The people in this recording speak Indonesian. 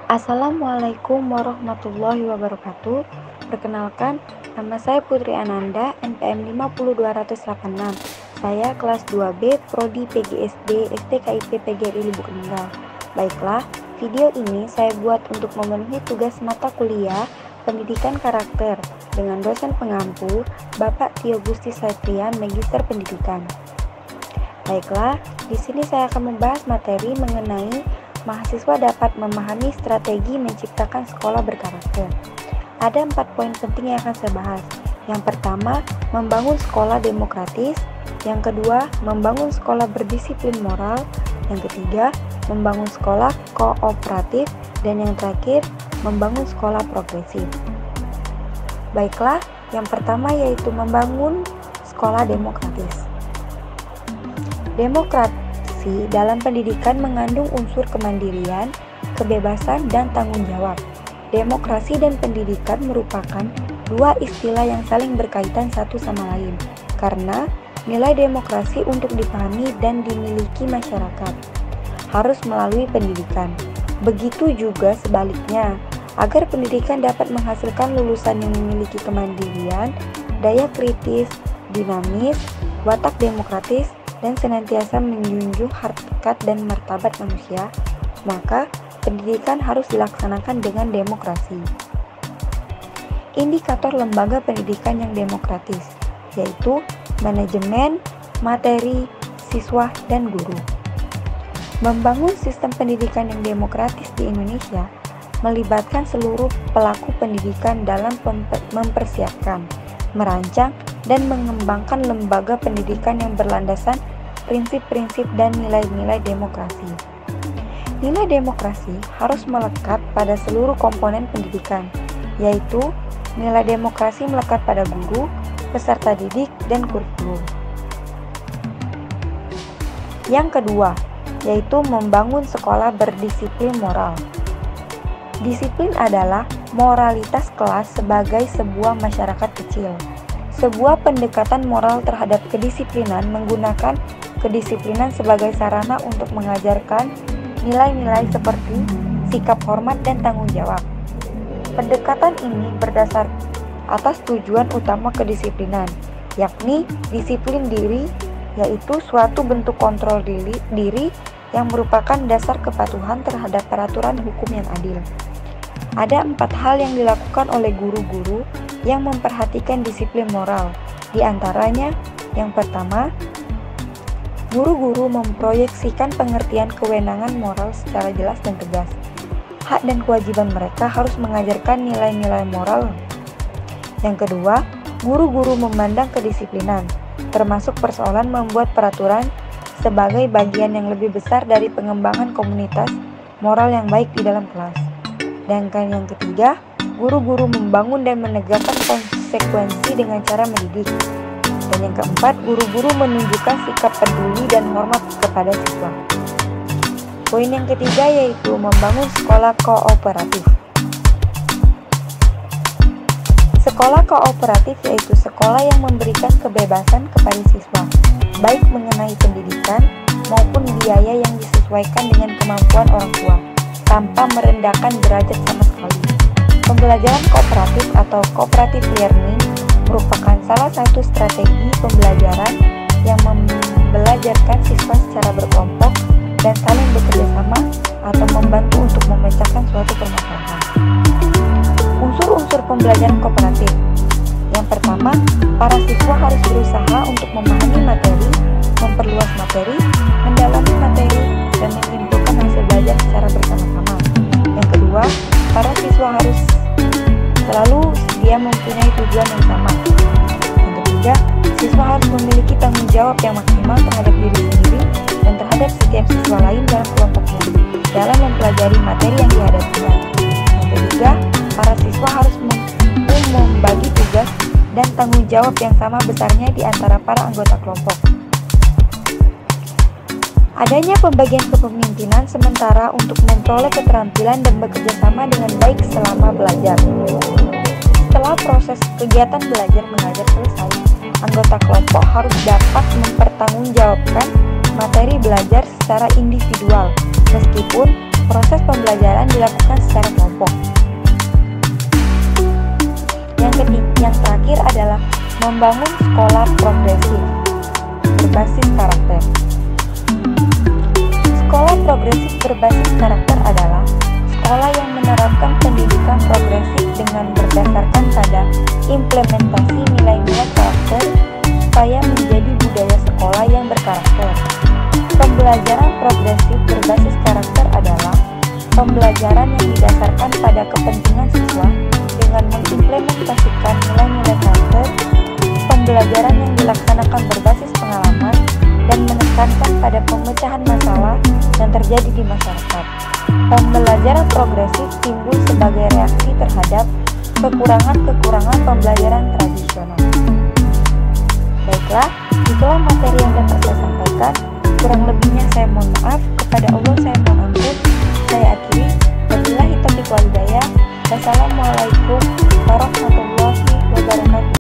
Assalamualaikum warahmatullahi wabarakatuh. Perkenalkan, nama saya Putri Ananda, NPM 50286. Saya kelas 2B, Prodi PGSD, STKIP PGRI Lubuk Linggau. Baiklah, video ini saya buat untuk memenuhi tugas mata kuliah Pendidikan Karakter dengan dosen pengampu Bapak Tio Gusti Satrian, Magister Pendidikan. Baiklah, di sini saya akan membahas materi mengenai mahasiswa dapat memahami strategi menciptakan sekolah berkarakter. Ada 4 poin penting yang akan saya bahas. Yang pertama, membangun sekolah demokratis. Yang kedua, membangun sekolah berdisiplin moral. Yang ketiga, membangun sekolah kooperatif. Dan yang terakhir, membangun sekolah progresif. Baiklah, yang pertama yaitu membangun sekolah demokratis. Demokrasi dalam pendidikan mengandung unsur kemandirian, kebebasan, dan tanggung jawab. Demokrasi dan pendidikan merupakan dua istilah yang saling berkaitan satu sama lain, karena nilai demokrasi untuk dipahami dan dimiliki masyarakat harus melalui pendidikan. Begitu juga sebaliknya, agar pendidikan dapat menghasilkan lulusan yang memiliki kemandirian, daya kritis, dinamis, watak demokratis, dan senantiasa menjunjung harkat dan martabat manusia, maka pendidikan harus dilaksanakan dengan demokrasi. Indikator lembaga pendidikan yang demokratis, yaitu manajemen, materi, siswa, dan guru. Membangun sistem pendidikan yang demokratis di Indonesia melibatkan seluruh pelaku pendidikan dalam mempersiapkan, merancang, dan mengembangkan lembaga pendidikan yang berlandasan prinsip-prinsip dan nilai-nilai demokrasi. Nilai demokrasi harus melekat pada seluruh komponen pendidikan, yaitu nilai demokrasi melekat pada guru, peserta didik, dan kurikulum. Yang kedua, yaitu membangun sekolah berdisiplin moral. Disiplin adalah moralitas kelas sebagai sebuah masyarakat kecil. Sebuah pendekatan moral terhadap kedisiplinan menggunakan kedisiplinan sebagai sarana untuk mengajarkan nilai-nilai seperti sikap hormat dan tanggung jawab. Pendekatan ini berdasar atas tujuan utama kedisiplinan, yakni disiplin diri, yaitu suatu bentuk kontrol diri yang merupakan dasar kepatuhan terhadap peraturan hukum yang adil. Ada 4 hal yang dilakukan oleh guru-guru yang memperhatikan disiplin moral. Di antaranya, yang pertama, guru-guru memproyeksikan pengertian kewenangan moral secara jelas dan tegas. Hak dan kewajiban mereka harus mengajarkan nilai-nilai moral. Yang kedua, guru-guru memandang kedisiplinan, termasuk persoalan membuat peraturan, sebagai bagian yang lebih besar dari pengembangan komunitas moral yang baik di dalam kelas. Dan yang ketiga, guru-guru membangun dan menegakkan konsekuensi dengan cara mendidik. Dan yang keempat, guru-guru menunjukkan sikap peduli dan hormat kepada siswa. Poin yang ketiga yaitu membangun sekolah kooperatif. Sekolah kooperatif yaitu sekolah yang memberikan kebebasan kepada siswa, baik mengenai pendidikan maupun biaya yang disesuaikan dengan kemampuan orang tua, tanpa merendahkan derajat sama sekali. Pembelajaran kooperatif atau cooperative learning merupakan salah satu strategi pembelajaran yang membelajarkan siswa secara berkelompok dan saling bekerja sama atau membantu untuk memecahkan suatu permasalahan. Unsur-unsur pembelajaran kooperatif. Yang pertama, para siswa harus berusaha untuk memahami materi, memperluas materi, mendalami materi, dan menyimpulkan hasil belajar secara bersama-sama. Yang kedua, para siswa harus selalu sedia mempunyai tujuan yang sama. Yang ketiga, siswa harus memiliki tanggung jawab yang maksimal terhadap diri sendiri dan terhadap setiap siswa lain dalam kelompoknya dalam mempelajari materi yang dihadapinya. Yang ketiga, para siswa harus membagi tugas dan tanggung jawab yang sama besarnya di antara para anggota kelompok. Adanya pembagian kepemimpinan sementara untuk memperoleh keterampilan dan bekerja sama dengan baik selama belajar. Setelah proses kegiatan belajar mengajar selesai, anggota kelompok harus dapat mempertanggungjawabkan materi belajar secara individual, meskipun proses pembelajaran dilakukan secara kelompok. Yang terakhir adalah membangun sekolah progresif berbasis karakter. Sekolah progresif berbasis karakter adalah sekolah yang menerapkan pendidikan progresif dengan berdasarkan pada implementasi nilai-nilai karakter supaya menjadi budaya sekolah yang berkarakter. Pembelajaran progresif berbasis karakter adalah pembelajaran yang didasarkan pada kepentingan siswa dengan mengimplementasikan nilai-nilai karakter, pembelajaran yang dilaksanakan berbasis pengalaman, dan menekankan pada pemecahan masalah yang terjadi di masyarakat. Pembelajaran progresif timbul sebagai reaksi terhadap kekurangan-kekurangan pembelajaran tradisional. Baiklah, itulah materi yang dapat saya sampaikan. Kurang lebihnya saya mohon maaf. Kepada Allah saya mohon ampun. Saya akhiri. Wabillahi taufiq wal hidayah. Wassalamualaikum warahmatullahi wabarakatuh.